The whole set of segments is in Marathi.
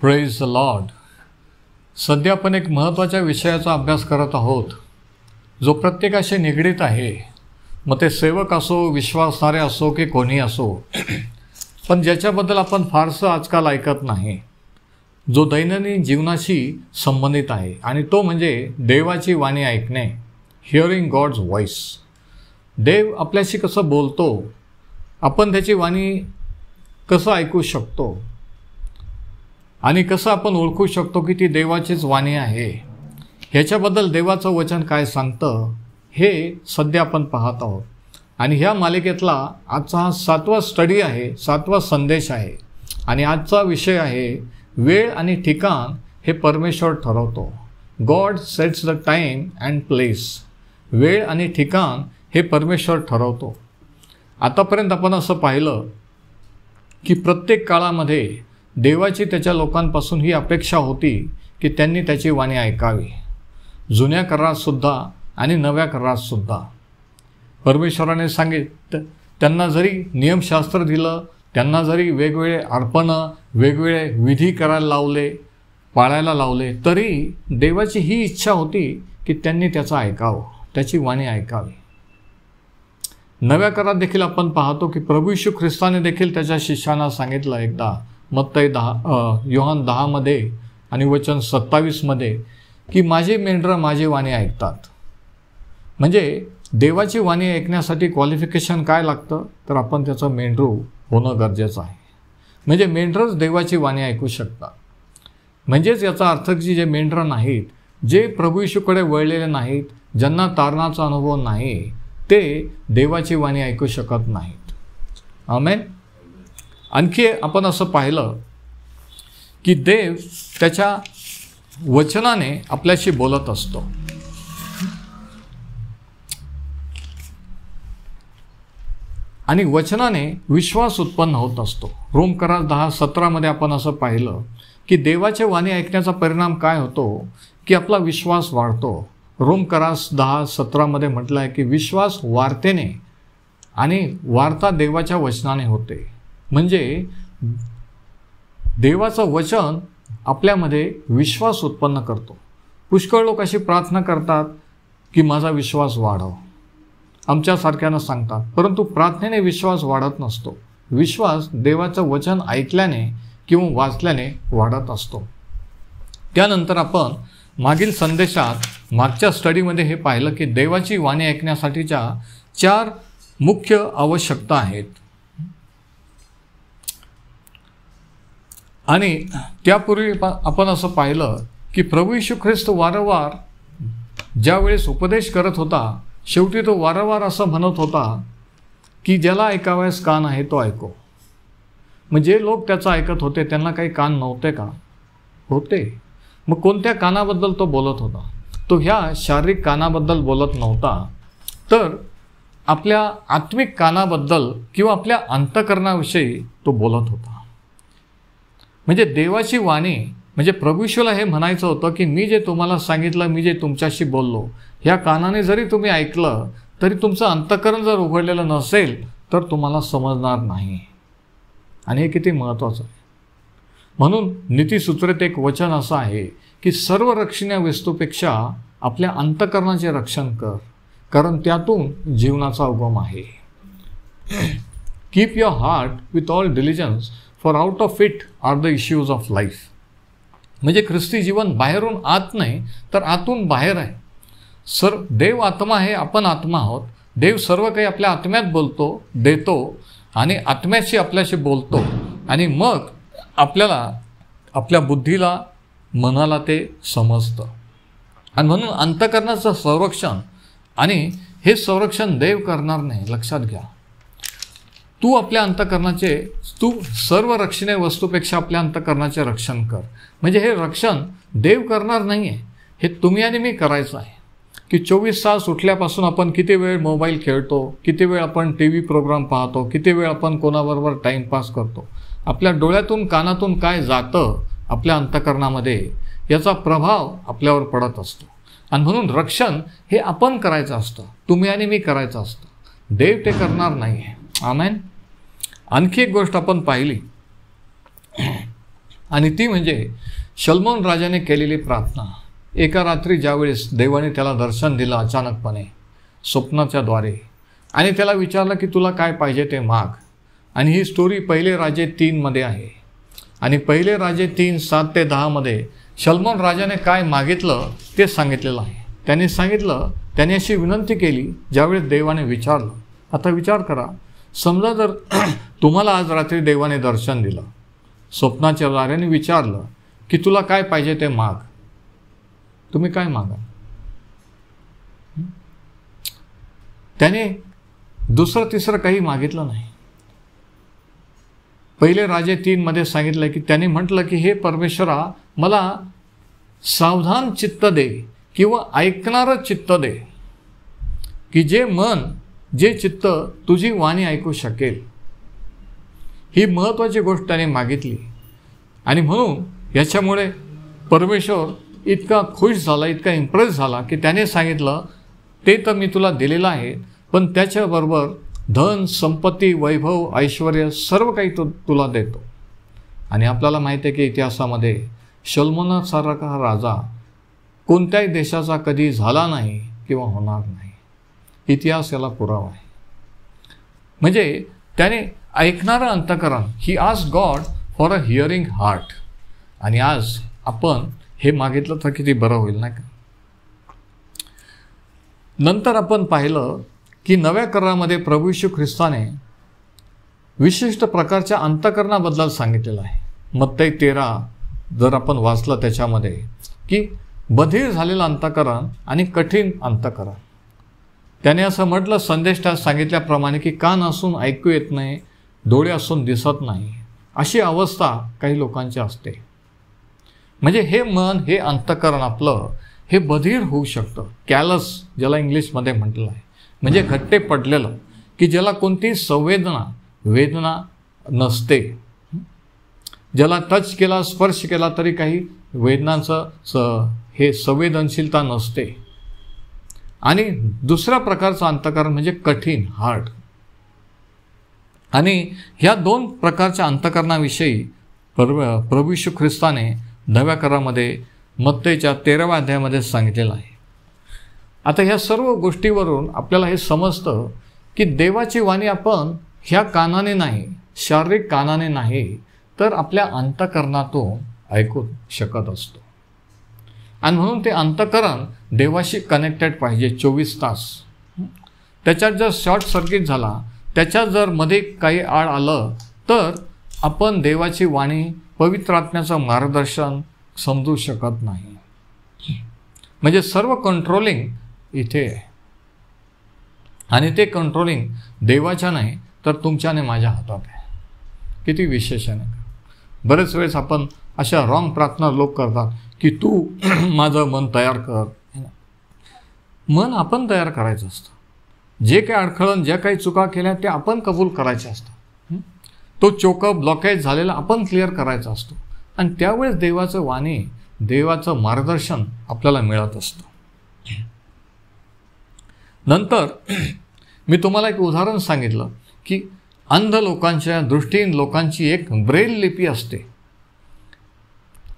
Praise the Lord. सध्या आपण एक महत्त्वाच्या विषयाचा अभ्यास करत आहोत जो प्रत्येकाशी निगडीत आहे. मग ते सेवक असो, विश्वासणारे असो की कोणी असो, पण ज्याच्याबद्दल आपण फारसं आजकाल ऐकत नाही, जो दैनंदिन जीवनाशी संबंधित आहे, आणि तो म्हणजे देवाची वाणी ऐकणे. Hearing God's voice. देव आपल्याशी कसं बोलतो, आपण त्याची वाणी कसं ऐकू शकतो आणि कसं आपण ओळखू शकतो की ती देवाचीच वाणी आहे, ह्याच्याबद्दल देवाचं वचन काय सांगतं हे सध्या आपण पाहत आहोत. आणि ह्या मालिकेतला आजचा हा 7वा स्टडी आहे, 7वा संदेश आहे. आणि आजचा विषय आहे वेळ आणि ठिकाण हे परमेश्वर ठरवतो. God sets the time and place. वेळ आणि ठिकाण हे परमेश्वर ठरवतो. आतापर्यंत आपण असं पाहिलं की प्रत्येक काळामध्ये देवाची त्याच्या लोकांपासून ही अपेक्षा होती की त्यांनी त्याची वाणी ऐकावी. जुन्या करारातसुद्धा आणि नव्या करारातसुद्धा परमेश्वराने त्यांना जरी नियमशास्त्र दिलं, त्यांना जरी वेगवेगळे अर्पणं, वेगवेगळे विधी करायला लावले, पाळायला लावले, तरी देवाची ही इच्छा होती की त्यांनी त्याचं ऐकावं, त्याची वाणी ऐकावी. नव्या करारात देखील आपण पाहतो की प्रभू येशू ख्रिस्ताने देखील त्याच्या शिष्यांना सांगितलं एकदा, मत्तई योहान 10 मध्ये आणि वचन 27 मध्ये, की माझी मेंढरं माझी वाणी ऐकतात. म्हणजे देवाची वाणी ऐकण्यासाठी क्वालिफिकेशन काय लागतं, तर आपण त्याचं मेंढरू होणं गरजेचं आहे. म्हणजे मेंढरच देवाची वाणी ऐकू शकतात. म्हणजेच याचा अर्थ की जे मेंढरं नाहीत, जे प्रभू येशूकडे वळलेले नाहीत, ज्यांना तारणाचा अनुभव नाही, ते देवाची वाणी ऐकू शकत नाहीत. आमेन. आणखी आपण असं पाहिलं की देव त्याच्या वचनाने आपल्याशी बोलत असतो. आणि वचनाने विश्वास उत्पन्न होत असतो. रोम करार 10:17 मध्ये आपण असं पाहिलं की देवाच्या वाणी ऐकण्याचा परिणाम काय होतो की आपला विश्वास वाढतो. रोम करार 10:17 मध्ये म्हटलं आहे की विश्वास वार्तेने आणि वार्ता देवाच्या वचनाने होते. म्हणजे देवाचं वचन आपल्यामध्ये विश्वास उत्पन्न करतो. पुष्कळ लोक अशी प्रार्थना करतात की माझा विश्वास वाढव, आमच्यासारख्यानं सांगतात, परंतु प्रार्थनेने विश्वास वाढत नसतो. विश्वास देवाचं वचन ऐकल्याने किंवा वाचल्याने वाढत असतो. त्यानंतर आपण मागील संदेशात मागच्या स्टडीमध्ये हे पाहिलं की देवाची वाणी ऐकण्यासाठीच्या 4 मुख्य आवश्यकता आहेत. आणि त्यापूर्वी आपण असं पाहिलं की प्रभू येशू ख्रिस्त वारंवार ज्यावेळेस उपदेश करत होता, शेवटी तो वारंवार असं म्हणत होता की ज्याला ऐकावयास कान आहे तो ऐको. मग जे लोक त्याचं ऐकत होते त्यांना काही कान नव्हते का? होते. मग कोणत्या कानाबद्दल तो बोलत होता? तो ह्या शारीरिक कानाबद्दल बोलत नव्हता, तर आपल्या आत्मिक कानाबद्दल किंवा आपल्या अंतःकरणाविषयी तो बोलत होता. म्हणजे देवाची वाणी म्हणजे प्रभू येशूला हे म्हणायचं होतं की मी जे तुम्हाला सांगितलं, मी जे तुमच्याशी बोललो, ह्या कानाने जरी तुम्ही ऐकलं तरी तुमचं अंतःकरण जर उघडलेलं नसेल तर तुम्हाला समजणार नाही. आणि हे किती महत्त्वाचं आहे. म्हणून नीतिसूत्रेत एक वचन असं आहे की सर्व रक्षणीय वस्तूपेक्षा आपल्या अंतःकरणाचे रक्षण कर, कारण त्यातून जीवनाचा उगम आहे. Keep your heart with all diligence, for out of it are the issues of life. म्हणजे ख्रिस्ती जीवन बाहेरून आत नाही तर आतून बाहेर आहे. देव आत्मा आहे, आपण आत्मा आहोत. देव सर्व काही आपल्या आत्म्यात बोलतो, देतो आणि आत्म्याशी आपल्याशी बोलतो. आणि मग आपल्याला आपल्या बुद्धीला, मनाला ते समजतं. आणि म्हणून अंतःकरणाचं संरक्षण, आणि हे संरक्षण देव करणार नाही, लक्षात घ्या. तू आपल्या अंतःकरणाचे, तू सर्व रक्षणीय वस्तूपेक्षा आपल्या अंतःकरणाचे रक्षण कर. म्हणजे हे रक्षण देव करणार नाही आहे, हे तुम्ही आणि मी करायचं आहे. की 24 तास उठल्यापासून आपण किती वेळ मोबाईल खेळतो, किती वेळ आपण TV प्रोग्राम पाहतो, किती वेळ आपण कोणाबरोबर टाईमपास करतो. आपल्या डोळ्यातून कानातून काय जातं आपल्या अंतःकरणामध्ये, याचा प्रभाव आपल्यावर पडत असतो. आणि म्हणून रक्षण हे आपण करायचं असतं, तुम्ही आणि मी करायचं असतं, देव ते करणार नाही आहे. आमेन. आणखी एक गोष्ट आपण पाहिली, आणि ती म्हणजे शलोमोन राजाने केलेली प्रार्थना. एका रात्री ज्यावेळेस देवाने त्याला दर्शन दिलं अचानकपणे स्वप्नाच्या द्वारे आणि त्याला विचारलं की तुला काय पाहिजे ते माग. आणि ही स्टोरी पहिले राजे 3 आहे. आणि पहिले राजे 3:7-10 शलोमोन राजाने काय मागितलं ते सांगितलेलं आहे. त्याने सांगितलं, त्याने अशी विनंती केली ज्यावेळेस देवाने विचारलं. आता विचार करा, समजा जर तुम्हाला आज रात्री देवाने दर्शन दिलं, स्वप्नाच्या द्वारे विचारलं की तुला काय पाहिजे ते माग, तुम्ही काय मागा? त्याने दुसरं तिसरं काही मागितलं नाही. पहिले राजे 3 सांगितलं की त्याने म्हटलं की हे परमेश्वरा, मला सावधान चित्त दे किंवा ऐकणारं चित्त दे, की जे मन, जे चित्त तुझी वाणी ऐकू शकेल. ही महत्त्वाची गोष्ट त्याने मागितली. आणि म्हणून याच्यामुळे परमेश्वर इतका खुश झाला, इतका इम्प्रेस झाला की त्याने सांगितलं ते तर मी तुला दिलेलं आहे, पण त्याच्याबरोबर धन, संपत्ती, वैभव, ऐश्वर सर्व काही तुला देतो. आणि आपल्याला माहिती आहे की इतिहासामध्ये शलोमोनासारखा राजा कोणत्याही देशाचा कधी झाला नाही किंवा होणार नाही. इतिहास याला पुरावा आहे. म्हणजे त्याने ऐकणारं अंतःकरण, he asked God for a hearing heart. आणि आज आपण हे मागितलं तर किती बरं होईल, नाही का? नंतर आपण पाहिलं की नव्या करारामध्ये प्रभू येशू ख्रिस्ताने विशिष्ट प्रकारच्या अंतःकरणाबद्दल सांगितलेलं आहे. मत्ती 13 जर आपण वाचलं त्याच्यामध्ये की बधीर झालेलं अंतःकरण आणि कठीण अंतःकरण. त्याने असं म्हटलं, संदेशात सांगितल्याप्रमाणे की कान असून ऐकू येत नाही, डोळे असून दिसत नाही, अशी अवस्था काही लोकांची असते. म्हणजे हे मन, हे अंतःकरण आपलं हे बधीर होऊ शकतं. कॅलस ज्याला इंग्लिशमध्ये म्हटलं आहे, म्हणजे घट्टे पडलेलं, की ज्याला कोणतीही वेदना नसते. ज्याला टच केला, स्पर्श केला तरी काही वेदनांचं हे संवेदनशीलता नसते. आणि दुसऱ्या प्रकारचं अंतःकरण म्हणजे कठीण, हार्ड. आणि ह्या 2 प्रकारच्या अंतःकरणाविषयी प्रभू येशू ख्रिस्ताने नव्या करारामध्ये मत्तीच्या 13व्या अध्यायामध्ये सांगितलेलं आहे. आता ह्या सर्व गोष्टीवरून आपल्याला हे समजतं की देवाची वाणी आपण ह्या कानाने नाही, शारीरिक कानाने नाही, तर आपल्या अंतःकरणातून ऐकू शकत असतो. आणि म्हणून ते अंतःकरण देवाशी कनेक्टेड पाहिजे 24 तास. त्याच्यात जर शॉर्ट सर्किट झाला, त्याच्यात जर मध्ये काही आड आलं, तर आपण देवाची वाणी, पवित्र आत्म्याचं मार्गदर्शन समजू शकत नाही. म्हणजे सर्व कंट्रोलिंग इथे आहे. आणि ते कंट्रोलिंग देवाच्या नाही तर तुमच्याने माझ्या हातात आहे. किती विशेष आहे. बरेच वेळेस आपण अशा रॉंग प्रार्थना लोक करतात की तू माझं मन तयार कर. मन आपण तयार करायचं असतं. जे काही अडखळण, ज्या काही चुका केल्या ते आपण कबूल करायचे असतात. तो चोकअप, ब्लॉकेज झालेला आपण क्लिअर करायचा असतो. आणि त्यावेळेस देवाचं वाणी, देवाचं मार्गदर्शन आपल्याला मिळत असतं. नंतर मी तुम्हाला एक उदाहरण सांगितलं की अंध लोकांच्या, दृष्टीहीन लोकांची एक ब्रेल लिपी असते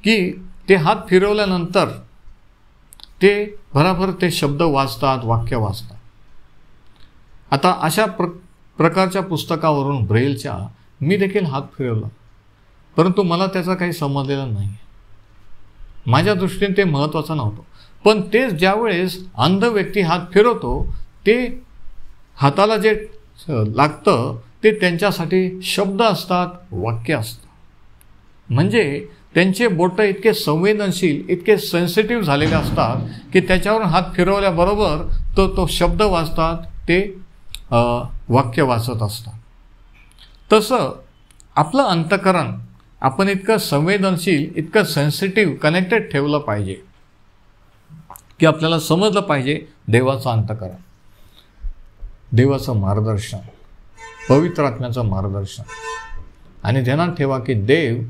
की ते हात फिरवल्यानंतर ते भराभर ते शब्द वाचतात, वाक्य वाचतात. आता अशा प्रकारच्या पुस्तकावरून ब्रेलच्या मी देखील हात फिरवला, परंतु मला त्याचा काही समजलेला नाही. माझ्या दृष्टीने ते महत्त्वाचं नव्हतं. पण तेच ज्यावेळेस अंध व्यक्ती हात फिरवतो, ते हाताला जे लागतं ते त्यांच्यासाठी शब्द असतात, वाक्य असतं. म्हणजे त्यांचे बोटं इतके संवेदनशील, इतके सेन्सिटिव्ह झालेले असतात की त्याच्यावरून हात फिरवल्याबरोबर तो शब्द वाचतात, ते वाक्य वाचत असतात. तसं आपलं अंतःकरण आपण इतकं संवेदनशील, इतकं सेन्सिटिव्ह, कनेक्टेड ठेवलं पाहिजे की आपल्याला समजलं पाहिजे देवाचं अंतःकरण, देवाचं मार्गदर्शन, पवित्र आत्म्याचं मार्गदर्शन. आणि ध्यानात ठेवा की देव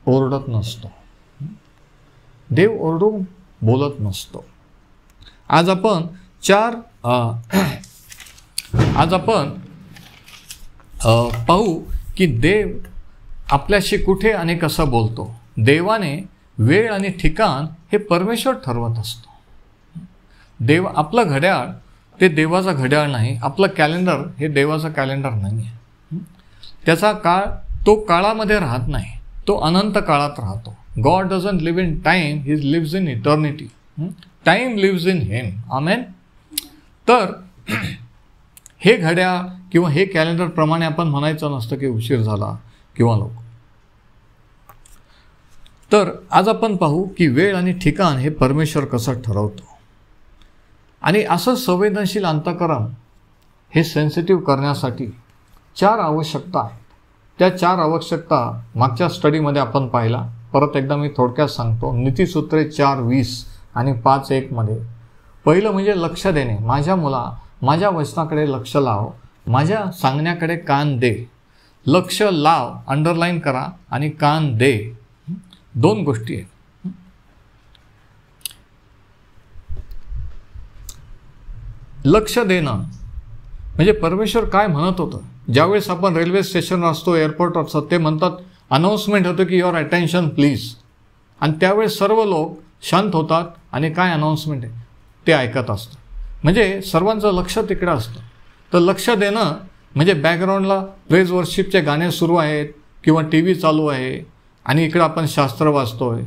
ओरडत नसतो. देव ओरडून बोलत नसतो. आज आपण पाहू की देव आपल्याशी कुठे आणि कसं बोलतो. देवाने वेळ आणि ठिकाण हे परमेश्वर ठरवत असतो. देव आपलं घड्याळ ते देवाचं घड्याळ नाही, आपलं कॅलेंडर हे देवाचं कॅलेंडर नाही आहे. त्याचा काळ तो काळामध्ये राहत नाही, तो अनंत काळात राहतो. God doesn't live in time, he lives in eternity. Time lives in him. Amen. तर हे घड्याळ किंवा हे कॅलेंडर प्रमाणे आपण म्हणायचं नसतं की उशीर झाला किंवा लवकर. तर आज आपण पाहू की वेळ आणि ठिकाण हे परमेश्वर कसं ठरवतो. आणि असं संवेदनशील अंतःकरण हे सेन्सिटिव्ह करण्यासाठी 4 आवश्यकता आहेत. त्या 4 आवश्यकता मागच्या स्टडीमध्ये आपण पाहिला. परत एकदा मी थोडक्यात सांगतो. नीतिसूत्रे 4:20 आणि 5:1 मध्ये पहिलं म्हणजे लक्ष देणे. माझ्या मुला, माझ्या वचनाकडे लक्ष लाव, माझ्या सांगण्याकडे कान दे. लक्ष लाव, अंडरलाईन करा, आणि कान दे. 2 गोष्टी आहेत. लक्ष देणं म्हणजे परमेश्वर काय म्हणत होतं. ज्यावेळेस आपण रेल्वे स्टेशनवर असतो, एअरपोर्टवर असतो, ते म्हणतात, अनाऊन्समेंट होतं की युअर अटेन्शन प्लीज. आणि त्यावेळेस सर्व लोक शांत होतात आणि काय अनाऊन्समेंट आहे ते ऐकत असतं. म्हणजे सर्वांचं लक्ष तिकडे असतं. तर लक्ष देणं म्हणजे बॅकग्राऊंडला प्रेज वर्शिपचे गाणे सुरू आहेत किंवा टी व्ही चालू आहे आणि इकडं आपण शास्त्र वाचतोय,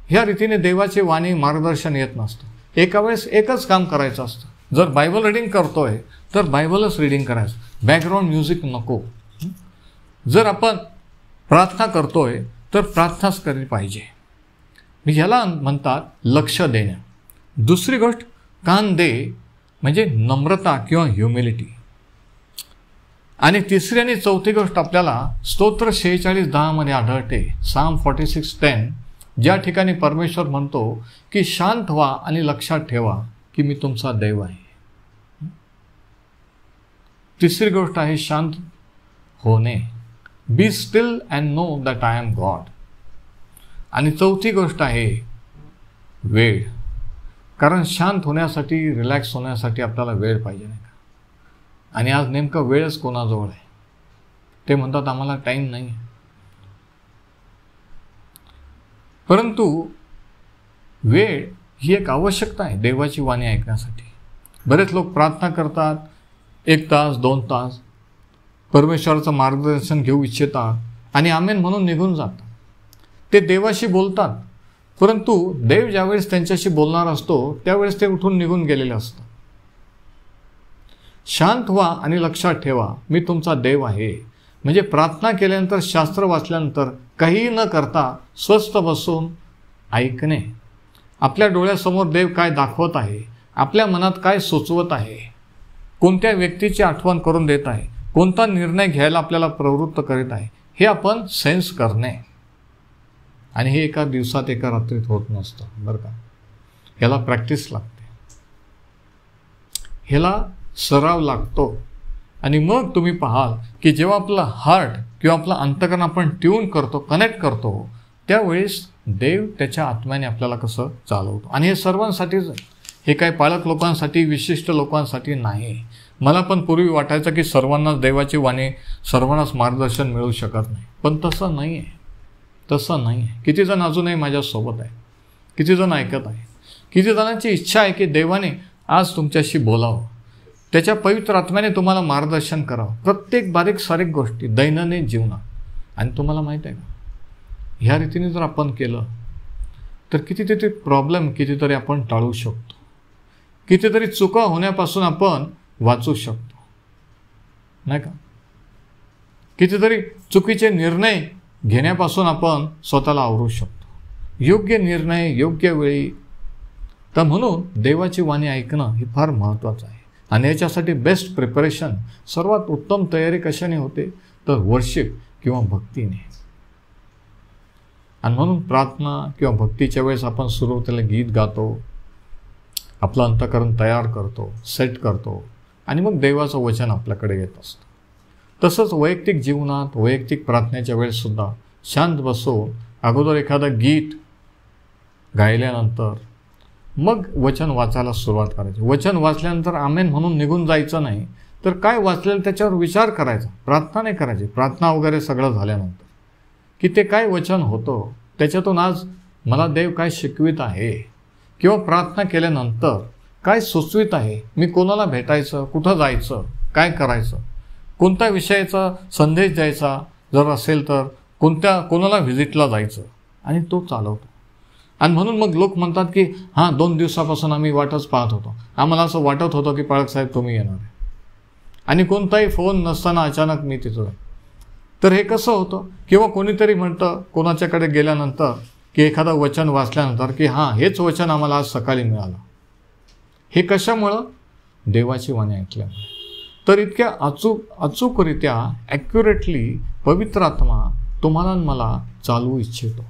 ह्या रीतीने देवाची वाणी मार्गदर्शन येत नसतं. एका वेळेस एकच काम करायचं असतं. जर बायबल रीडिंग करतोय तर बायबलच रीडिंग करायचं, बॅकग्राऊंड म्युझिक नको. जर आपण प्रार्थना करतोय तर प्रार्थनाच केली पाहिजे. ह्याला म्हणतात लक्ष देणं. दुसरी गोष्ट कान दे म्हणजे नम्रता किंवा ह्युमिलिटी. आणि तिसरी आणि चौथी गोष्ट आपल्याला स्तोत्र 46:10 मध्ये आढळते. साम 46:10, ज्या ठिकाणी परमेश्वर म्हणतो की शांत व्हा आणि लक्षात ठेवा की मी तुमचा देव आहे. तिसरी गोष्ट आहे शांत होणे. Be still and know that I am God. आणि चौथी गोष्ट आहे वेळ. कारण शांत होण्यासाठी, रिलॅक्स होण्यासाठी आपल्याला वेळ पाहिजे नाही का. आणि आज नेमका वेळच कोणाजवळ आहे. ते म्हणतात आम्हाला टाईम नाही. परंतु वेळ ही एक आवश्यकता आहे देवाची वाणी ऐकण्यासाठी. बरेच लोक प्रार्थना करतात 1 तास 2 तास, परमेश्वराचं मार्गदर्शन घेऊ इच्छितात आणि आमेन म्हणून निघून जातात. ते देवाशी बोलतात, परंतु देव ज्यावेळेस त्यांच्याशी बोलणार असतो त्यावेळेस ते उठून निघून गेलेले असतात. शांत व्हा आणि लक्षात ठेवा मी तुमचा देव आहे म्हणजे प्रार्थना केल्यानंतर, शास्त्र वाचल्यानंतर काही न करता स्वस्थ बसून ऐकणे. आपल्या डोळ्यासमोर देव काय दाखवत आहे, आपल्या मनात काय सुचवत आहे, कोणत्या व्यक्तीची आठवण करून देत आहे, कोणता निर्णय घ्यायला आपल्याला प्रवृत्त करीत आहे, हे आपण सेन्स करणे. आणि हे एका दिवसात एका रात्रीत होत नसतं बरं का. ह्याला प्रॅक्टिस लागते, ह्याला सराव लागतो. आणि मग तुम्ही पाहाल की जेव्हा आपलं हार्ट किंवा आपलं अंतःकरण आपण ट्यून करतो, कनेक्ट करतो, त्यावेळेस देव त्याच्या आत्म्याने आपल्याला कसं चालवतो. आणि हे सर्वांसाठीच, हे काही पालक लोकांसाठी, विशिष्ट लोकांसाठी नाही. मला पण पूर्वी वाटायचं की सर्वांनाच देवाची वाणी, सर्वांनाच मार्गदर्शन मिळू शकत नाही. पण तसं नाही आहे, तसं नाही आहे. किती जण अजूनही माझ्यासोबत आहे, किती जण ऐकत आहे, किती जणांची इच्छा आहे की देवाने आज तुमच्याशी बोलावं, त्याच्या पवित्र आत्म्याने तुम्हाला मार्गदर्शन करावं प्रत्येक बारीक सारीक गोष्टी दैनंदिन जीवनात. आणि तुम्हाला माहीत आहे का, ह्या रीतीने जर आपण केलं तर कितीतरी प्रॉब्लेम कितीतरी आपण टाळू शकतो, कितीतरी चुका होण्यापासून आपण वाचू शकतो नाही का. कितीतरी चुकीचे निर्णय घेण्यापासून आपण स्वतःला आवरू शकतो. योग्य निर्णय योग्य वेळी. तर म्हणून देवाची वाणी ऐकणं हे फार महत्त्वाचं आहे. आणि याच्यासाठी बेस्ट प्रिपरेशन, सर्वात उत्तम तयारी कशाने होते तर वर्शिप किंवा भक्तीने. आणि म्हणून प्रार्थना किंवा भक्तीच्या वेळेस आपण सुरुवातीला गीत गातो, आपलं अंतःकरण तयार करतो, सेट करतो आणि मग देवाचं वचन आपल्याकडे येत असतं. तसंच वैयक्तिक जीवनात, वैयक्तिक प्रार्थनेच्या वेळेससुद्धा शांत बसून अगोदर एखादं गीत गायल्यानंतर मग वचन वाचायला सुरुवात करायची. वचन वाचल्यानंतर आमेन म्हणून निघून जायचं नाही, तर काय वाचलेलं त्याच्यावर विचार करायचा. प्रार्थना नाही करायची. प्रार्थना वगैरे सगळं झाल्यानंतर की ते काय वचन होतं, त्याच्यातून आज मला देव काय शिकवित आहे किंवा प्रार्थना केल्यानंतर काय सुचवित आहे, मी कोणाला भेटायचं, कुठं जायचं, काय करायचं, कोणत्या विषयाचा संदेश द्यायचा जर असेल तर कोणाला व्हिजिटला जायचं, आणि तो चालवतो. आणि म्हणून मग लोक म्हणतात की 2 दिवसापासून आम्ही वाटच पाहत होतो, आम्हाला असं वाटत होतं की पाळक साहेब तुम्ही येणार आहे, आणि कोणताही फोन नसताना अचानक मी तिथं आहे. तर हे कसं होतं? किंवा कोणीतरी म्हणतं कोणाच्याकडे गेल्यानंतर की एखादं वचन वाचल्यानंतर की हेच वचन आम्हाला आज सकाळी मिळालं. हे कशामुळं? देवाची वाणी ऐकल्यामुळे. तर इतक्या अचूकरित्या ॲक्युरेटली पवित्र आत्मा तुम्हाला मला चालवू इच्छितो.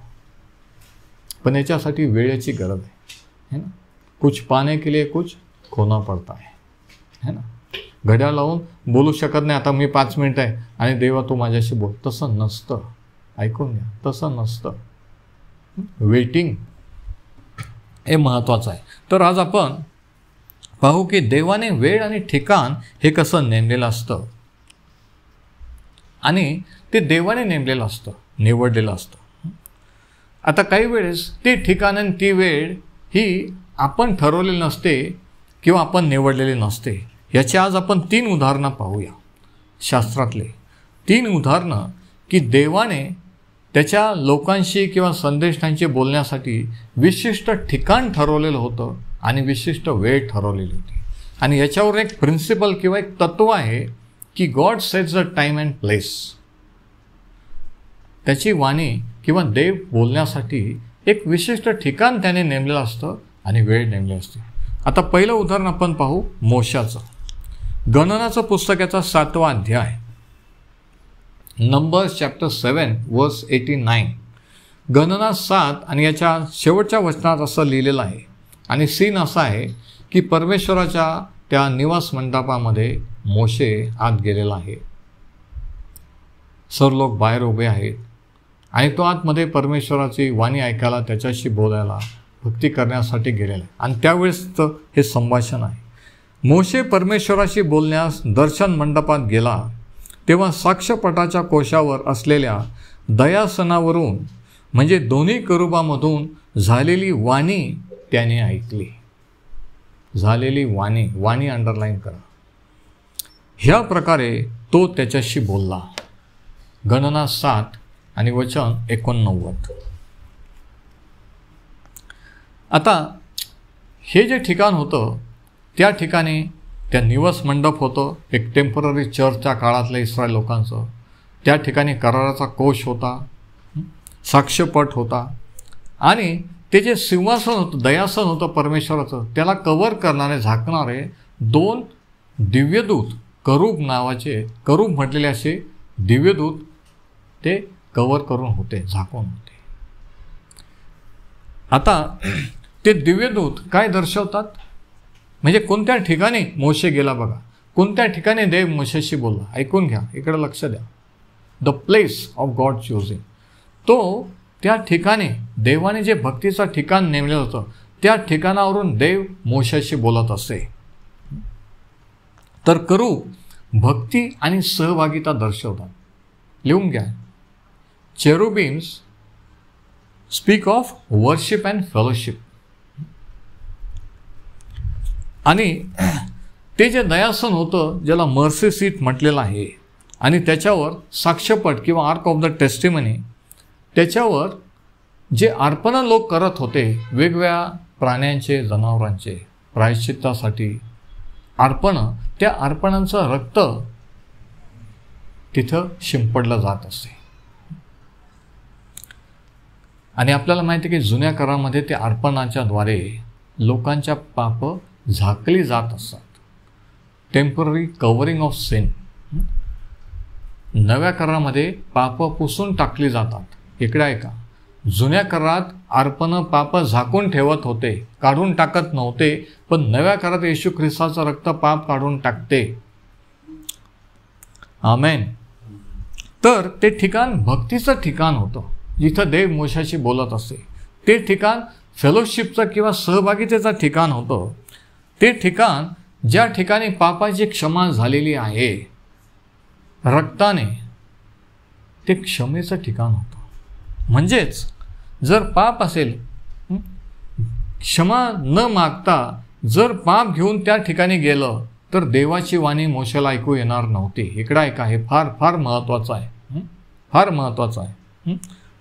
पण याच्यासाठी वेळेची गरज आहे ना. कुछ पाने के लिए कुछ खोना पडता है ना. घड्याळ लावून बोलू शकत नाही आता मी 5 मिनिट आहे आणि देवा तू माझ्याशी बोल. तसं नसतं. ऐकून घ्या, तसं नसतं. वेटिंग हे महत्त्वाचं आहे. तर आज आपण पाहू की देवाने वेळ आणि ठिकाण हे कसं नेमलेलं असतं, आणि ते देवाने नेमलेलं असतं, निवडलेलं असतं. आता काही वेळेस ते ठिकाण आणि ती वेळ ही आपण ठरवलेली नसते किंवा आपण निवडलेली नसते. याची आज आपण 3 उदाहरणं पाहूया. शास्त्रातले 3 उदाहरणं की देवाने त्याच्या लोकांशी किंवा संदेशांशी बोलण्यासाठी विशिष्ट ठिकाण ठरवलेलं होतं आणि विशिष्ट वेळ ठरवलेली होती. आणि याच्यावर एक प्रिन्सिपल किंवा एक तत्व आहे की God sets the time and place. त्याची वाणी किंवा देव बोलण्यासाठी एक विशिष्ट ठिकाण त्याने नेमलेलं असतं आणि वेळ नेमली असते. आता पहिलं उदाहरण आपण पाहू मोशाचं. गणनाचं पुस्तकाचा 7वा अध्याय, नंबर्स चॅप्टर 7 वर्स 89. गणना 7 आणि याच्या शेवटच्या वचनात असं लिहिलेलं आहे. आणि सीन असा आहे की परमेश्वराच्या त्या निवास मंडपामध्ये मोशे आत गेलेला आहे. सर्व लोक बाहेर उभे आहेत आणि तो आतमध्ये परमेश्वराची वाणी ऐकायला, त्याच्याशी बोलायला, भक्ती करण्यासाठी गेलेला आहे. आणि त्यावेळेसचं हे संभाषण आहे. मोशे परमेश्वराशी बोलण्यास दर्शन मंडपात गेला तेव्हा साक्षपटाच्या कोशावर असलेल्या दयासनावरून म्हणजे दोन्ही करुबामधून झालेली वाणी त्याने ऐकली. झालेली वाणी अंडरलाईन करा. ह्या प्रकारे तो त्याच्याशी बोलला. गणना 7 आणि वचन 89. आता हे जे ठिकाण होतं त्या ठिकाणी त्या निवास मंडप होतं, एक टेम्पररी चर्चच्या काळातल्या इस्रायल लोकांचं. त्या ठिकाणी कराराचा कोश होता, साक्ष्यपट होता, आणि ते जे सिंहासन होतं, दयासन होतं परमेश्वराचं, त्याला कव्हर करणारे, झाकणारे 2 दिव्यदूत, करूब नावाचे, करूब म्हटलेले असे दिव्यदूत ते कव्हर करून होते, झाकून होते. आता ते दिव्यदूत काय दर्शवतात? म्हणजे कोणत्या ठिकाणी मोशे गेला बघा, कोणत्या ठिकाणी देव मोशेशी बोलला. ऐकून घ्या, इकडे लक्ष द्या. The place of God choosing. तो त्या ठिकाणी देवाने जे भक्तीचं ठिकाण नेमलेलं होतं त्या ठिकाणावरून देव मोशेशी बोलत असे. तर करूब भक्ती आणि सहभागिता दर्शवतात. लिहून घ्या. Cherubims speak of worship and fellowship. आणि ते जे दयासन होतं ज्याला मर्सी सीट म्हटलेलं आहे, आणि त्याच्यावर साक्ष्यपट किंवा आर्क ऑफ द टेस्टिमनी, त्याच्यावर जे अर्पणं लोक करत होते वेगवेगळ्या प्राण्यांचे, जनावरांचे प्रायश्चित्तासाठी अर्पणं, त्या अर्पणांचं रक्त तिथं शिंपडलं जात असे. आणि आपल्याला माहिती आहे की जुन्या करारामध्ये त्या अर्पणाच्याद्वारे लोकांच्या पाप झाकली जात असतात. Temporary covering of sin. नव्या करारामध्ये पाप पुसून टाकली जातात. इकडे ऐका, जुन्या करारात अर्पणं पाप झाकून ठेवत होते, काढून टाकत नव्हते. पण नव्या करारात येशू ख्रिस्ताचं रक्त पाप काढून टाकते. आमेन. तर ते ठिकाण भक्तीचं ठिकाण होतं जिथं देव मोशाशी बोलत असे. ते ठिकाण फेलोशिपचं किंवा सहभागितेचं ठिकाण होतं. ते ठिकाण ज्या ठिकाणी पापाची क्षमा झालेली आहे रक्ताने, ते क्षमेचं ठिकाण होतं. म्हणजेच जर पाप असेल, क्षमा न मागता जर पाप घेऊन त्या ठिकाणी गेलं तर देवाची वाणी मोशेला ऐकू येणार नव्हती. इकडं ऐका, हे फार फार महत्त्वाचं आहे, फार महत्त्वाचं आहे.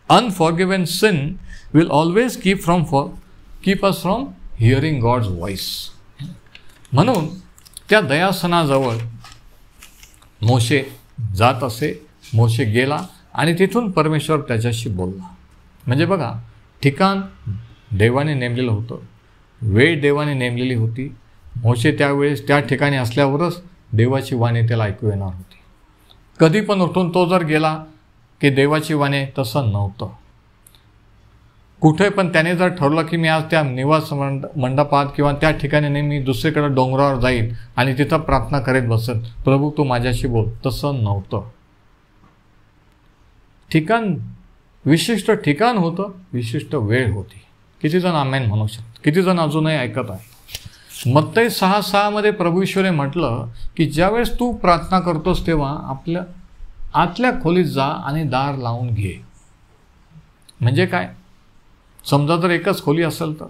Unforgiven sin will always keep us from hearing God's voice. म्हणून त्या दयासनाजवळ मोशे जात असे. मोशे गेला आणि तिथून परमेश्वर त्याच्याशी बोलला. म्हणजे बघा, ठिकाण देवाने नेमलेलं होतं, वेळ देवाने नेमलेली होती. मोशे त्यावेळेस त्या ठिकाणी असल्यावरच देवाची वाणी त्याला ऐकू येणार होती. कधी पण उठून तो जर गेला की देवाची वाणी, तसं नव्हतं. कुठे पण त्याने जर ठरवलं की मी आज त्या निवास मंडपात किंवा त्या ठिकाणी नाही, मी दुसरीकडे डोंगरावर जाईल आणि तिथं प्रार्थना करीत बसेल, प्रभू तू माझ्याशी बोल, तसं नव्हतं. ठिकाण, विशिष्ट ठिकाण होतं, विशिष्ट वेळ होती. किती जण आमेन म्हणू शकतात? किती जण अजूनही ऐकत आहे? मत्ती 6:6 मध्ये प्रभू ईश्वरे म्हटलं की ज्यावेळेस तू प्रार्थना करतोस तेव्हा आपल्या आतल्या खोलीत जा आणि दार लावून घे. म्हणजे काय? समजा जर एकच खोली असेल तर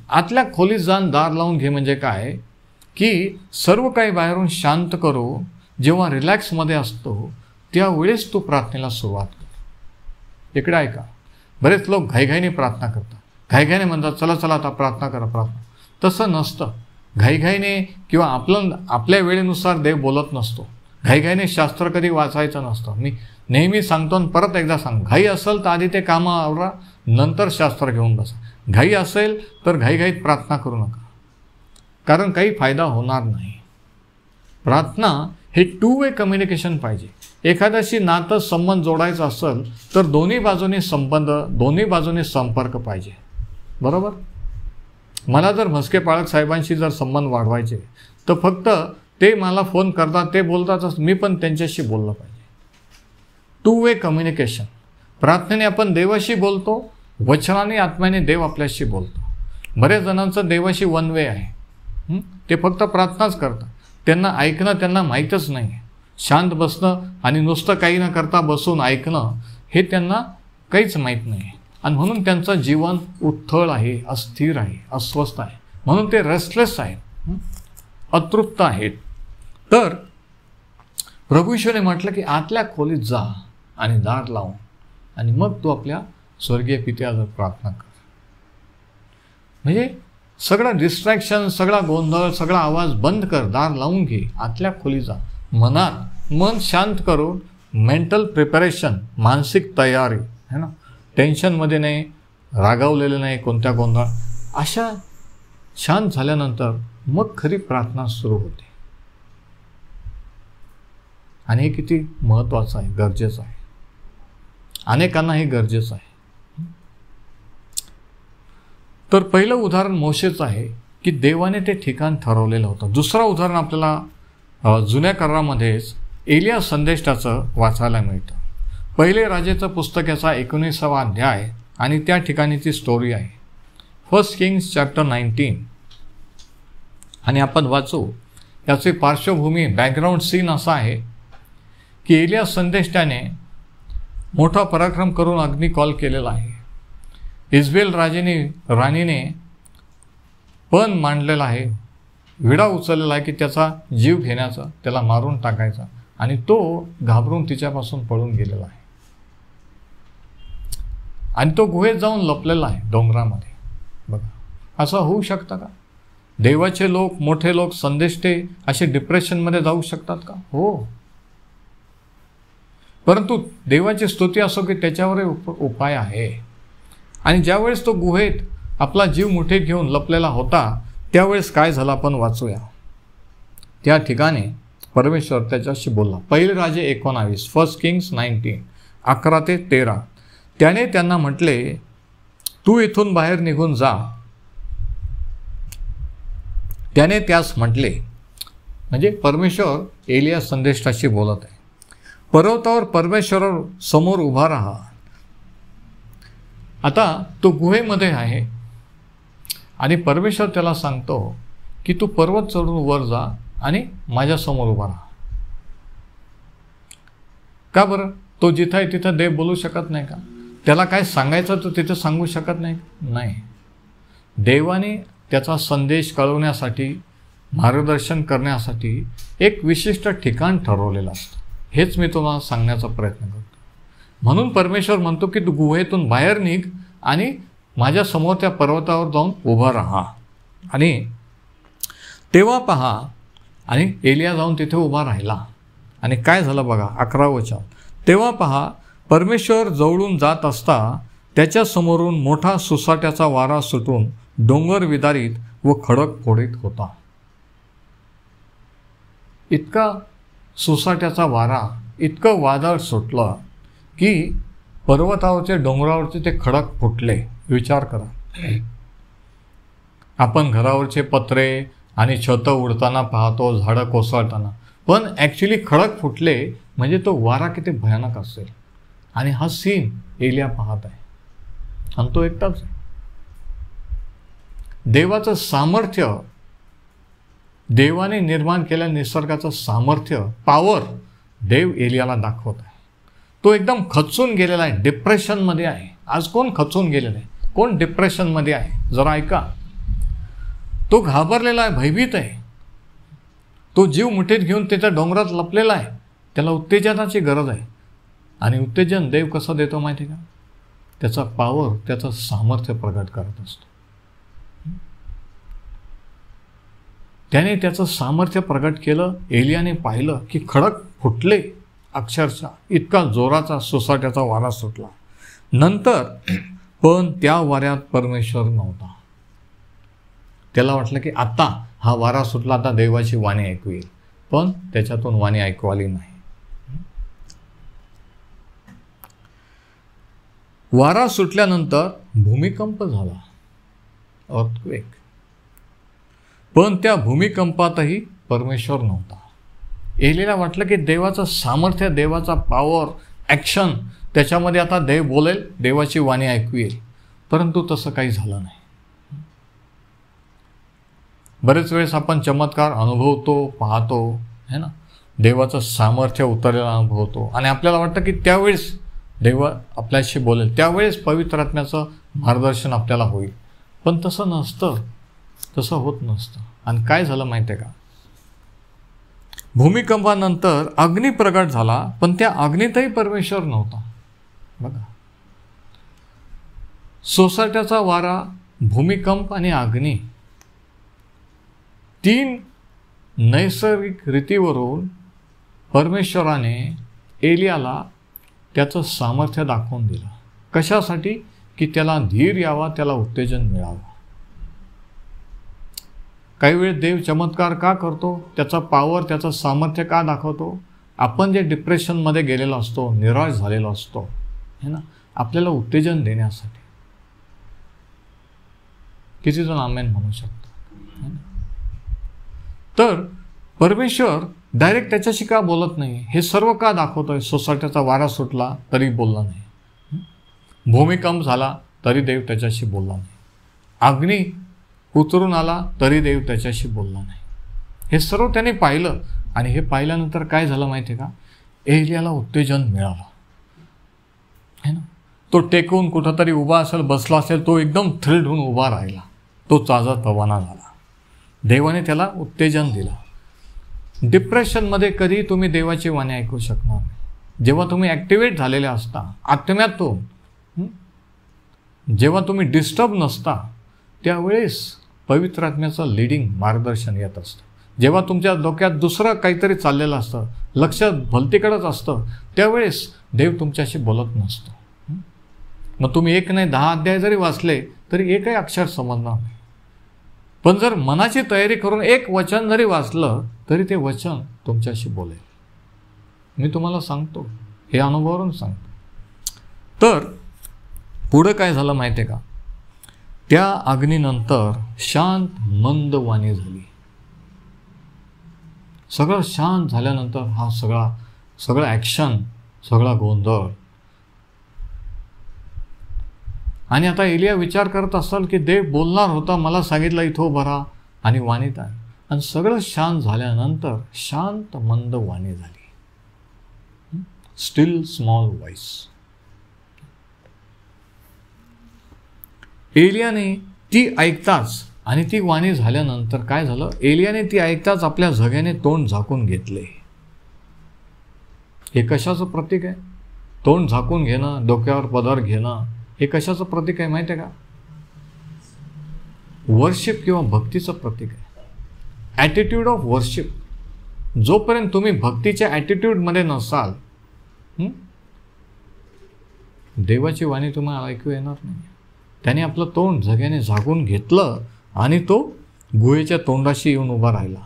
आतल्या खोलीत जाऊन दार लावून घे. म्हणजे काय की सर्व काही बाहेरून शांत करू, जेव्हा रिलॅक्समध्ये असतो त्यावेळेस तू प्रार्थनेला सुरुवात कर. इकडे ऐका, बरेच लोक घाईघाईने प्रार्थना करतात, घाईघाईने म्हणतात चला चला आता प्रार्थना करा, प्रार्थना. तसं नसतं. घाईघाईने किंवा आपल्या वेळेनुसार देव बोलत नसतो. घाईघाईने शास्त्र कधी वाचायचं नसतं. मी नेहमी सांगतो आणि परत एकदा सांग, घाई असेल तर आधी ते कामं आवरा, नंतर शास्त्र घेऊन बसा. घाई असेल तर घाईघाईत प्रार्थना करू नका, कारण काही फायदा होणार नाही. प्रार्थना हे 2 वे कम्युनिकेशन पाहिजे. एखाद्याशी नातं संबंध जोडायचं असेल तर दोन्ही बाजूनी संबंध, दोन्ही बाजूनी संपर्क पाहिजे. बरोबर? मला जर म्हस्के पाळक साहेबांशी जर संबंध वाढवायचे तर फक्त ते मला फोन करतात, ते बोलतातच, मी पण त्यांच्याशी बोललं पाहिजे. 2 वे कम्युनिकेशन. प्रार्थनेने आपण देवाशी बोलतो, वचनाने आत्म्याने देव आपल्याशी बोलतो. बऱ्याच जणांचं देवाशी 1 वे आहे. ते फक्त प्रार्थनाच करतात, त्यांना ऐकणं त्यांना माहीतच नाही. शांत बसणं आणि नुसतं काही न करता बसून ऐकणं हे त्यांना काहीच माहीत नाही. आणि म्हणून त्यांचं जीवन उथळ आहे, अस्थिर आहे, अस्वस्थ आहे. म्हणून ते रेस्टलेस आहेत, अतृप्त आहेत. तर प्रभू ईश्वरे म्हटलं की आतल्या खोलीत जा आणि दार लावून, आणि मग तू आपल्या स्वर्गीय पित्यावर प्रार्थना कर. म्हणजे सगळं डिस्ट्रॅक्शन, सगळा गोंधळ, सगळा आवाज बंद कर, दार लावून घे, आतल्या खोली जा. मनात मन शांत करून मेंटल प्रिपरेशन, मानसिक तयारी है ना, टेन्शनमध्ये नाही, रागावलेलं नाही, कोणत्या गोंधळ, अशा शांत झाल्यानंतर मग खरी प्रार्थना सुरू होते. आणि हे किती महत्त्वाचं आहे, गरजेचं आहे. अनेकांना हे गरजेचं आहे. तर पहिलं उदाहरण मोशेचं आहे की देवाने ते ठिकाण ठरवलेलं होतं. दुसरं उदाहरण आपल्याला जुन्या करारामध्येच एलिया संदेष्टाचं वाचायला मिळतं. पहिले राजेचं पुस्तकाचा 19वा अध्याय आणि त्या ठिकाणीची स्टोरी आहे. 1 किंग्स चॅप्टर 19. आणि आपण वाचू. याची पार्श्वभूमी, बॅकग्राऊंड सीन असा आहे की एलिया संदेष्टाने मोठा पराक्रम करून अग्नी कॉल केलेला आहे. इस्रायल राणीने पण मांडलेला आहे, विडा उचललेला आहे की त्याचा जीव घेण्याचा, त्याला मारून टाकायचा, आणि तो घाबरून तिच्यापासून पळून गेलेला आहे. आणि तो गुहेत जाऊन लपलेला आहे डोंगरामध्ये. बघा, असं होऊ शकतं का? देवाचे लोक, मोठे लोक, संदेष्टे असे डिप्रेशनमध्ये जाऊ शकतात का? हो. परंतु देवाची स्तुती असो की त्याच्यावर उपाय आहे. आणि ज्यावेळेस तो गुहेत आपला जीव मुठीत घेऊन लपलेला होता त्यावेळेस काय झालं आपण वाचूया. त्या ठिकाणी परमेश्वर त्याच्याशी बोलला. पहिले राजे 19, 1 किंग्स 19, 11 ते 13. त्याने त्यांना म्हटले, तू इथून बाहेर निघून जा. त्याने त्यास म्हटले, म्हणजे परमेश्वर एलिया संदेष्टाशी बोलत आहे. पर्वतावर परमेश्वर समोर उभा राहा. आता तो गुहेमध्ये आहे आणि परमेश्वर त्याला सांगतो की तू पर्वत चढून वर जा आणि माझ्यासमोर उभा राहा. का बरं? तो जिथं आहे तिथं देव बोलू शकत नाही का? त्याला काय सांगायचं तर तिथे सांगू शकत नाही. देवाने त्याचा संदेश कळवण्यासाठी, मार्गदर्शन करण्यासाठी एक विशिष्ट ठिकाण ठरवलेलं असतं. हेच मी तुम्हाला सांगण्याचा प्रयत्न करतो. म्हणून परमेश्वर म्हणतो की तू गुहेतून बाहेर निघ आणि माझ्या समोर त्या पर्वतावर जाऊन उभा राहा. आणि तेव्हा पहा, आणि एलिया जाऊन तिथे उभा राहिला. आणि काय झालं बघा, 11 वचन. तेव्हा पहा, परमेश्वर जवळून जात असता त्याच्या समोरून मोठा सुसाट्याचा वारा सुटून डोंगर विदारीत व खडक फोडीत होता. इतका सुसाट्याचा वारा, इतकं वादळ सुटलं की पर्वतावरचे, डोंगरावरचे ते खडक फुटले. विचार करा, आपण घरावरचे पत्रे आणि छतं उडताना पाहतो, झाडं कोसळताना, पण ॲक्च्युली खडक फुटले म्हणजे तो वारा किती भयानक असेल. आणि हा सीन एलिया पाहत आहे आणि तो एकटाच आहे. देवाचं सामर्थ्य, देवाने निर्माण केलेल्या निसर्गाचं सामर्थ्य, पॉवर देव एलियाला दाखवत आहे. तो एकदम खचून गेलेला आहे, डिप्रेशनमध्ये आहे. आज कोण खचून गेलेलं आहे? कोण डिप्रेशनमध्ये आहे? जरा ऐका. तो घाबरलेला आहे, भयभीत आहे. तो जीव मुठीत घेऊन त्याच्या डोंगरात लपलेला आहे. त्याला उत्तेजनाची गरज आहे. आणि उत्तेजन देव कसं देतो माहिती आहे का? त्याचा पॉवर, त्याचं सामर्थ्य प्रगट करत असतो. त्याने त्याचं सामर्थ्य प्रगट केलं. एलियाने पाहिलं की खडक फुटले अक्षरशः, इतका जोराचा सुसाट्याचा वारा सुटला. नंतर पण त्या वाऱ्यात परमेश्वर नव्हता. त्याला वाटलं की आता हा वारा सुटला, आता देवाची वाणी ऐकू येईल, पण त्याच्यातून वाणी ऐकू आली नाही. वारा सुटल्यानंतर भूमिकंप झाला, अर्थक्वेक. पण त्या भूमिकंपातही परमेश्वर नव्हता. एलियाला वाटलं की देवाचं सामर्थ्य, देवाचा पॉवर, ॲक्शन, त्याच्यामध्ये आता देव बोलेल, देवाची वाणी ऐकू येईल. परंतु तसं काही झालं नाही. बरेच वेळेस आपण चमत्कार अनुभवतो, पाहतो, है ना, देवाचं सामर्थ्य उतरलेलं अनुभवतो आणि आपल्याला वाटतं की त्यावेळेस देव आपल्याशी बोलेल, त्यावेळेस पवित्र आत्म्याचं मार्गदर्शन आपल्याला होईल. पण तसं नसतं, तसं होत नसतं. आणि काय झालं माहिती आहे का? भूमिकंपानंतर अग्नी प्रगट झाला, पण त्या अग्नीतही परमेश्वर नव्हता. बघा, सोसाट्याचा वारा, भूमिकंप आणि अग्नी, 3 नैसर्गिक रीतीवरून परमेश्वराने एलियाला त्याचं सामर्थ्य दाखवून दिलं. कशासाठी? की त्याला धीर यावा, त्याला उत्तेजन मिळावं. काही वेळ देव चमत्कार का करतो? त्याचा पॉवर, त्याचं सामर्थ्य का दाखवतो? आपण जे डिप्रेशनमध्ये गेलेलो असतो, निराश झालेलो असतो, है ना, आपल्याला उत्तेजन देण्यासाठी. किती जण आमेन म्हणू शकतो? तर परमेश्वर डायरेक्ट त्याच्याशी का बोलत नाही? हे सर्व का दाखवतोय? सोसाट्याचा वारा सुटला तरी बोलला नाही, भूमिकंप झाला तरी देव त्याच्याशी बोलला नाही, अग्नी उतरून आला तरी देव त्याच्याशी बोलला नाही. हे सर्व त्याने पाहिलं. आणि हे पाहिल्यानंतर काय झालं माहिती आहे का? एलियाला उत्तेजन मिळालं, है ना. तो टेकून कुठंतरी उभा असेल, बसला असेल, तो एकदम थ्रिल्ड होऊन उभा राहिला. तो ताजातवाना झाला. देवाने त्याला उत्तेजन दिलं. डिप्रेशनमध्ये कधी तुम्ही देवाची वाणी ऐकू शकणार नाही. जेव्हा तुम्ही ॲक्टिवेट झालेले असता आत्म्यातून, जेव्हा तुम्ही डिस्टर्ब नसता, त्यावेळेस पवित्र आत्म्याचं लीडिंग, मार्गदर्शन येत असतं. जेव्हा तुमच्या डोक्यात दुसरं काहीतरी चाललेलं असतं, लक्ष भलतीकडेच असतं, त्यावेळेस देव तुमच्याशी बोलत नसतो. मग तुम्ही 1 नाही 10 अध्याय जरी वाचले तरी एकही अक्षर समजणार नाही. पण जर मनाची तयारी करून 1 वचन जरी वाचलं तरी ते वचन तुमच्याशी बोलेल. मी तुम्हाला सांगतो, हे अनुभवावरून सांगतो. तर पुढं काय झालं माहिती आहे का? त्या अग्नीनंतर शांत मंद वाणी झाली. सगळं शांत झाल्यानंतर हा सगळं ॲक्शन, सगळा गोंधळ. आणि आता एलिया विचार करत असाल की देव बोलणार होता, मला सांगितलं इथं उभं राहा आणि वाणीत आहे. आणि सगळं शांत झाल्यानंतर शांत मंद वाणी झाली. Steel small voice. एलियाने ती ऐकताच आणि ती वाणी झाल्यानंतर काय झालं, एलियाने ती ऐकताच आपल्या झग्याने तोंड झाकून घेतले. हे कशाचं प्रतीक आहे? तोंड झाकून घेणं, डोक्यावर पदर घेणं, हे कशाचं प्रतीक आहे माहिती आहे का? वर्शिप किंवा भक्तीचं प्रतीक आहे. Attitude of worship. जोपर्यंत तुम्ही भक्तीच्या ॲटिट्यूडमध्ये नसाल, देवाची वाणी तुम्हाला ऐकू येणार नाही. त्याने आपलं तोंड झग्याने झाकून घेतलं आणि तो गुहेच्या तोंडाशी येऊन उभा राहिला.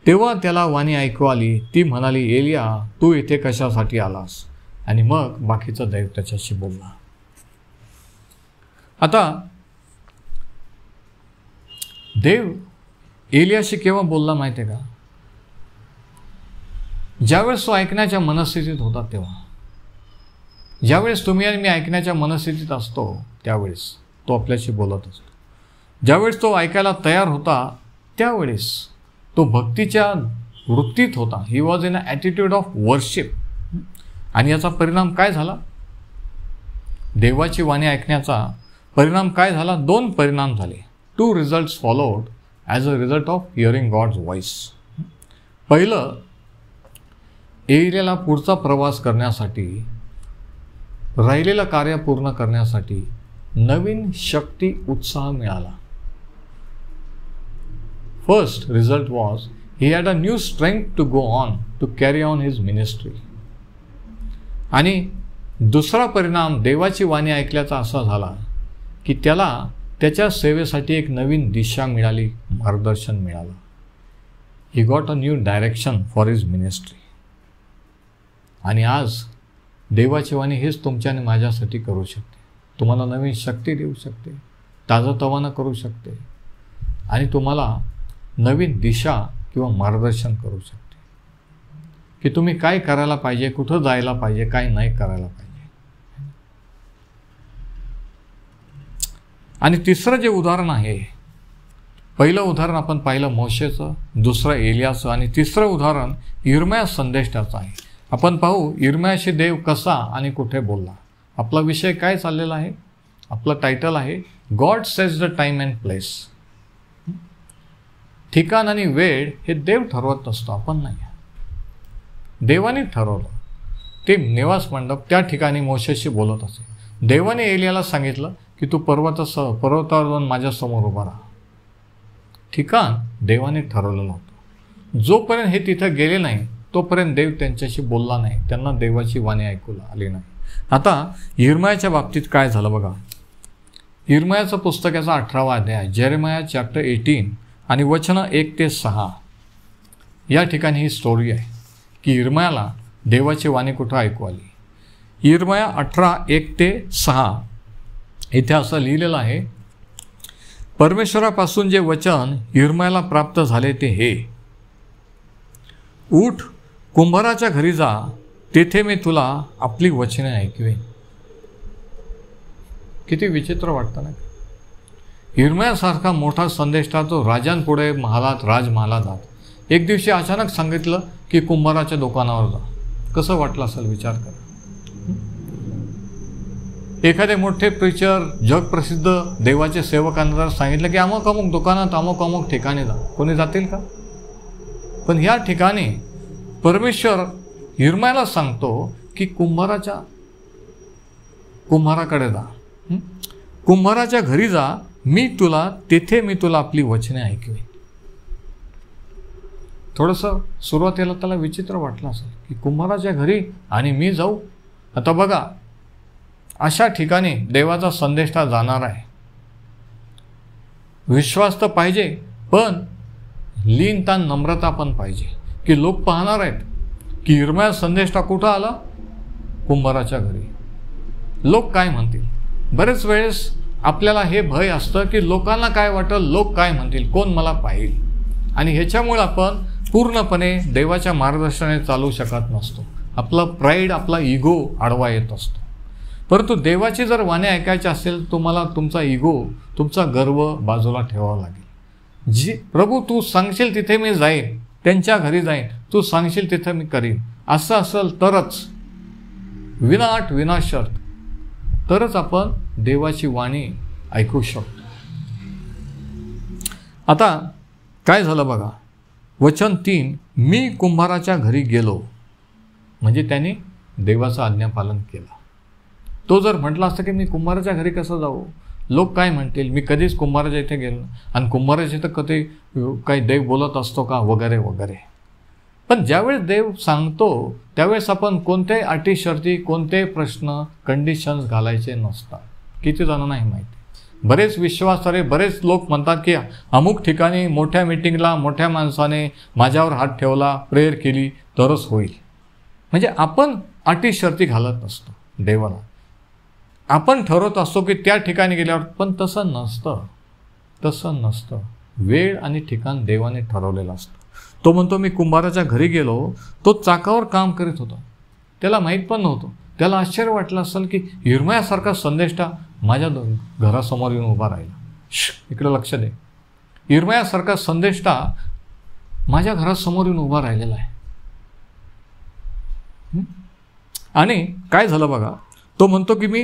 तेव्हा त्याला वाणी ऐकू आली. ती म्हणाली, एलिया, तू इथे कशासाठी आलास? आणि मग बाकीचा देव त्याच्याशी बोलला. आता देव एलियाशी केव्हा बोलला माहिती आहे का? ज्यावेळेस तो ऐकण्याच्या मनस्थितीत होता तेव्हा. ज्यावेळेस तुम्ही आणि मी ऐकण्याच्या मनस्थितीत असतो त्यावेळेस तो आपल्याशी बोलत असतो. ज्यावेळेस तो ऐकायला तयार होता त्यावेळेस तो भक्तीच्या वृत्तीत होता. He was in a attitude of worship. आणि याचा परिणाम काय झाला? देवाची वाणी ऐकण्याचा परिणाम काय झाला? 2 परिणाम झाले. 2 results followed as a result of hearing God's voice. पहिलं, एलियाला पुढचा प्रवास करण्यासाठी, राहिलेलं कार्य पूर्ण करण्यासाठी नवीन शक्ती, उत्साह मिळाला. First result was he had a new strength to go on to carry on his ministry. आणि दुसरा परिणाम देवाची वाणी ऐकल्याचा असा झाला की त्याला त्याच्या सेवेसाठी एक नवीन दिशा मिळाली, मार्गदर्शन मिळालं. He got a new direction for his ministry. आणि आज देवाची वाणी हेच तुमच्या आणि माझ्यासाठी करू शकते. तुम्हाला नवीन शक्ती देऊ शकते, ताजंतवानं करू शकते आणि तुम्हाला नवीन दिशा किंवा मार्गदर्शन करू शकते की तुम्ही काय करायला पाहिजे, कुठं जायला पाहिजे, काय नाही करायला पाहिजे. आणि तिसरं जे उदाहरण आहे, पहिलं उदाहरण आपण पाहिलं मोशेचं, दुसरं एलियाचं आणि तिसरं उदाहरण यिर्मया संदेष्टाचं आहे. आपण पाहू यिर्मयाशी देव कसा आणि कुठे बोलला. आपला विषय काय चाललेला आहे? आपलं टायटल आहे God says the time and place. ठिकाण आणि वेळ हे देव ठरवत असतो, आपण नाही. देवाने ठरवलं. ते निवास मंडप त्या ठिकाणी मोशेशी बोलत असे. देवाने एलियाला सांगितलं की तू पर्वतावर जाऊन माझ्यासमोर उभा राहा. ठिकाण देवाने ठरवलेलं होतं. जोपर्यंत हे तिथं गेले नाही तोपर्यंत देव त्यांच्याशी बोलला नाही, त्यांना देवाची वाणी ऐकू आली नाही. आता यिर्मयाच्या बाबतीत काय झालं बघा. यिर्मयाचं पुस्तकाचा 18वा अध्याय, जेरेमाया चॅप्टर 18 आणि वचनं 1 ते 6 या ठिकाणी ही स्टोरी आहे की यिर्मयाला देवाची वाणी कुठं ऐकू आली. यिर्मया 18 1 ते 6 इथे असं लिहिलेलं आहे, परमेश्वरापासून जे वचन यिर्मयाला प्राप्त झाले ते हे, उठ, कुंभाराच्या घरी जा, तेथे मी तुला आपली वचने ऐकवेन. किती विचित्र वाटतं ना. यिर्मयासारखा मोठा संदेष्टा तो राजांपुढे राजमहालात जात. एक दिवशी अचानक सांगितलं की कुंभाराच्या दुकानावर जा. कसं वाटलं असेल विचार करा. एखादे मोठे प्रीचर, जगप्रसिद्ध देवाचे सेवकांना जर सांगितलं की अमुक अमुक दुकानात अमुक ठिकाणी जा, कोणी जातील का? पण ह्या ठिकाणी परमेश्वर यिर्मयाला सांगतो की कुंभाराकडे जा, कुंभाराच्या घरी जा, तेथे मी तुला आपली वचने ऐकवे. थोडंसं सुरुवातीला त्याला विचित्र वाटलं असेल की कुंभाराच्या घरी आणि मी जाऊ. आता बघा, अशा ठिकाणी देवाचा संदेष्टा जाणार आहे. विश्वास तर पाहिजे, पण लीनता, नम्रता पण पाहिजे की लोक पाहणार आहेत की यिर्मया संदेष्टा कुठं आला? कुंभाराच्या घरी. लोक काय म्हणतील? बरेच वेळेस आपल्याला हे भय असतं की लोकांना काय वाटेल, लोक काय म्हणतील, कोण मला पाहिल. आणि ह्याच्यामुळे आपण पूर्णपणे देवाच्या मार्गदर्शनाने चालू शकत नसतो. आपला प्राईड, आपला इगो आडवा येत असतो. परंतु देवाची जर वाणी ऐकायची असेल, तुम्हाला तुमचा इगो, तुमचा गर्व बाजूला ठेवावा लागेल. प्रभू तू सांगशील तिथे मी जाईन, त्यांच्या घरी जाईन, तू सांगशील तिथे मी करीन, असं असेल तरच, विना शर्त तरच आपण देवाची वाणी ऐकू शकतो. आता काय झालं बघा, वचन 3, मी कुंभाराच्या घरी गेलो, म्हणजे त्याने देवाचं आज्ञापालन केलं. तो जर म्हटला असतं की मी कुंभाराच्या घरी कसं जाऊ, लोक काय म्हणतील, मी कधीच कुंभाराच्या इथे गेलो आणि कुंभाराच्या इथं कधी काही देव बोलत असतो का वगैरे वगैरे. पण ज्यावेळेस देव सांगतो त्यावेळेस आपण कोणत्याही अटी शर्ती, कोणतेही प्रश्न, कंडिशन्स घालायचे नसतात. किती जणांना हे माहिती. बरेच विश्वासारे बरेच लोक म्हणतात की अमुक ठिकाणी मोठ्या मीटिंगला मोठ्या माणसाने माझ्यावर हात ठेवला, प्रेयर केली तरच होईल. म्हणजे आपण अटी शर्ती घालत नसतो देवाला. आपण ठरवत असतो की त्या ठिकाणी गेल्यावर, पण तसं नसतं. वेळ आणि ठिकाण देवाने ठरवलेलं असतं. तो म्हणतो मी कुंभाराच्या घरी गेलो, तो चाकावर काम करीत होता, त्याला माहीत पण नव्हतं. त्याला आश्चर्य वाटलं असेल की यिर्मयासारखा संदेष्टा माझ्या घरासमोर येऊन उभा राहिला. इकडे लक्ष दे, यिर्मयासारखा संदेष्टा माझ्या घरासमोर येऊन उभा राहिलेला आहे. आणि काय झालं बघा, तो म्हणतो की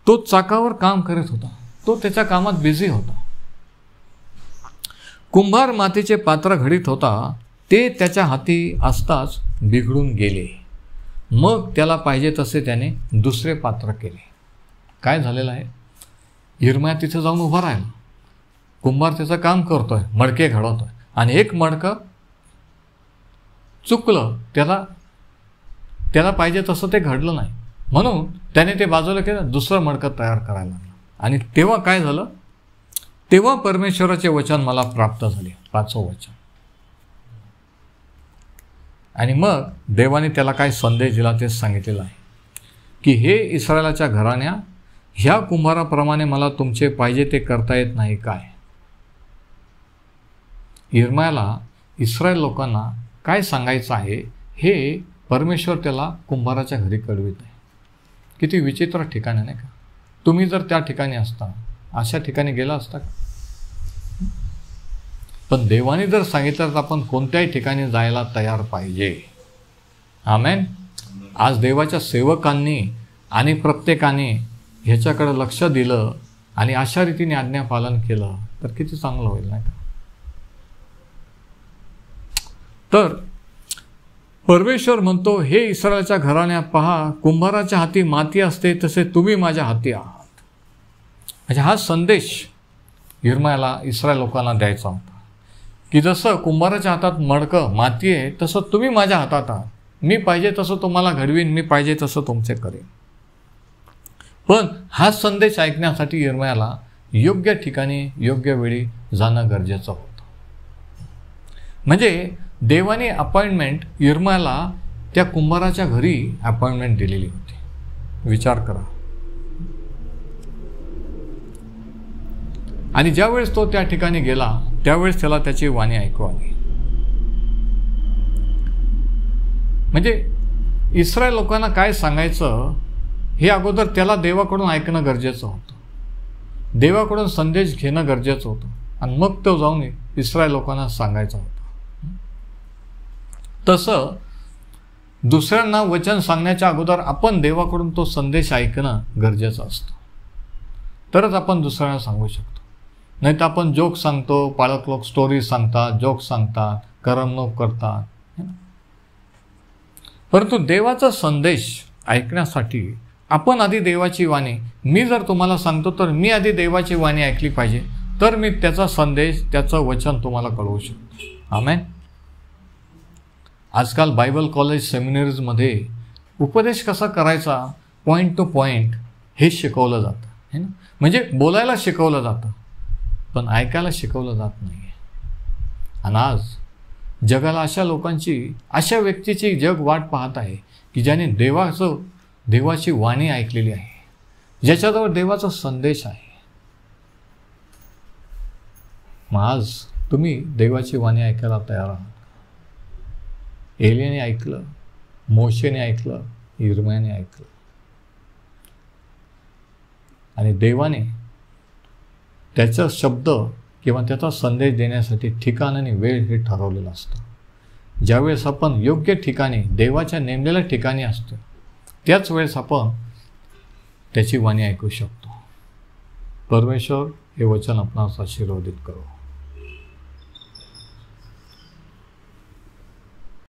तो चाकावर काम करत होता, तो त्याच्या कामात बिझी होता. कुंभार मातीचे पात्र घडीत होता, ते त्याच्या हाती असताच बिघडून गेले. मग त्याला पाहिजे तसे त्याने दुसरे पात्र केले. काय झालेलं आहे, यिर्मया तिथे जाऊन उभा राहिला. कुंभार त्याचं काम करतोय, मडके घडवतोय, आणि एक मडकं चुकलं, त्याला पाहिजे तसं ते घडलं नाही, म्हणून त्याने ते बाजूला केलं, दुसरं मडकं तयार करायला लागलं. आणि तेव्हा काय झालं, तेव्हा परमेश्वराचे वचन मला प्राप्त झाले, 5वं वचन. आणि मग देवाने त्याला काय संदेश दिला ते सांगितलेलं आहे की हे इस्रायलाच्या घराण्या, ह्या कुंभाराप्रमाणे मला तुमचे पाहिजे ते करता येत नाही काय. यिर्मयाला इस्रायल लोकांना काय सांगायचं आहे हे परमेश्वर त्याला कुंभाराच्या घरी कळवित आहे. किती विचित्र ठिकाण आहे नाही का. तुम्ही जर त्या ठिकाणी असता, अशा ठिकाणी गेला असता का. पण देवाने जर सांगितलं तर आपण कोणत्याही ठिकाणी जायला तयार पाहिजे. आमेन. आज देवाच्या सेवकांनी आणि प्रत्येकाने ह्याच्याकडे लक्ष दिलं आणि अशा रीतीने आज्ञापालन केलं तर किती चांगलं होईल नाही का. तर परमेश्वर म्हणतो, हे इस्रायलच्या घराण्या पहा, कुंभाराच्या हाती माती असते तसे तुम्ही माझ्या हाती आहात. म्हणजे हा संदेश यिर्मयाला इस्रायल लोकांना द्यायचा होता की जसं कुंभाराच्या हातात मडकं माती आहे तसं तुम्ही माझ्या हातात आहात. मी पाहिजे तसं तुम्हाला घडवीन, मी पाहिजे तसं तुमचे करेन. पण हा संदेश ऐकण्यासाठी यिर्मयाला योग्य ठिकाणी योग्य वेळी जाणं गरजेचं होतं. म्हणजे देवाने अपॉइंटमेंट यिर्मयाला त्या कुंभाराच्या घरी अपॉइंटमेंट दिलेली होती. विचार करा. आणि ज्यावेळेस तो त्या ठिकाणी गेला त्यावेळेस त्याला त्याची वाणी ऐकू आली. म्हणजे इस्रायल लोकांना काय सांगायचं हे अगोदर त्याला देवाकडून ऐकणं गरजेचं होतं, देवाकडून संदेश घेणं गरजेचं होतं, आणि मग तो जाऊन इस्रायल लोकांना सांगायचं होतं. तसं दुसऱ्यांना वचन सांगण्याच्या अगोदर आपण देवाकडून तो संदेश ऐकणं गरजेचं असतं, तरच आपण दुसऱ्यांना सांगू शकतो. नाही तर आपण जोक सांगतो, पालक लोक स्टोरी सांगतात, जोक सांगतात, करमणूक करतात. परंतु देवाचा संदेश ऐकण्यासाठी आपण आधी देवाची वाणी, मी जर तुम्हाला सांगतो तर मी आधी देवाची वाणी ऐकली पाहिजे, तर मी त्याचा संदेश, त्याचं वचन तुम्हाला कळवू शकतो. आमेन. आजकाल बायबल कॉलेज सेमिनरीजमध्ये उपदेश कसा करायचा, पॉईंट टू पॉईंट हे शिकवलं जातं, है ना. म्हणजे बोलायला शिकवलं जातं पण ऐकायला शिकवलं जात नाही. आणि आज जगाला अशा लोकांची, अशा व्यक्तीची जग वाट पाहत आहे की ज्याने देवाची वाणी ऐकलेली आहे, ज्याच्याजवळ देवाचा संदेश आहे. मग आज तुम्ही देवाची वाणी ऐकायला तयार आहात. एलियाने ऐकलं, मोशेने ऐकलं, यिर्मयाने ऐकलं, आणि देवाने त्याचा शब्द किंवा त्याचा संदेश देण्यासाठी ठिकाण आणि वेळ हे ठरवलेलं असतं. ज्यावेळेस आपण योग्य ठिकाणी, देवाच्या नेमलेल्या ठिकाणी असतो, त्याच वेळेस आपण त्याची वाणी ऐकू शकतो. परमेश्वर हे वचन आपणास आशीर्वादित करो.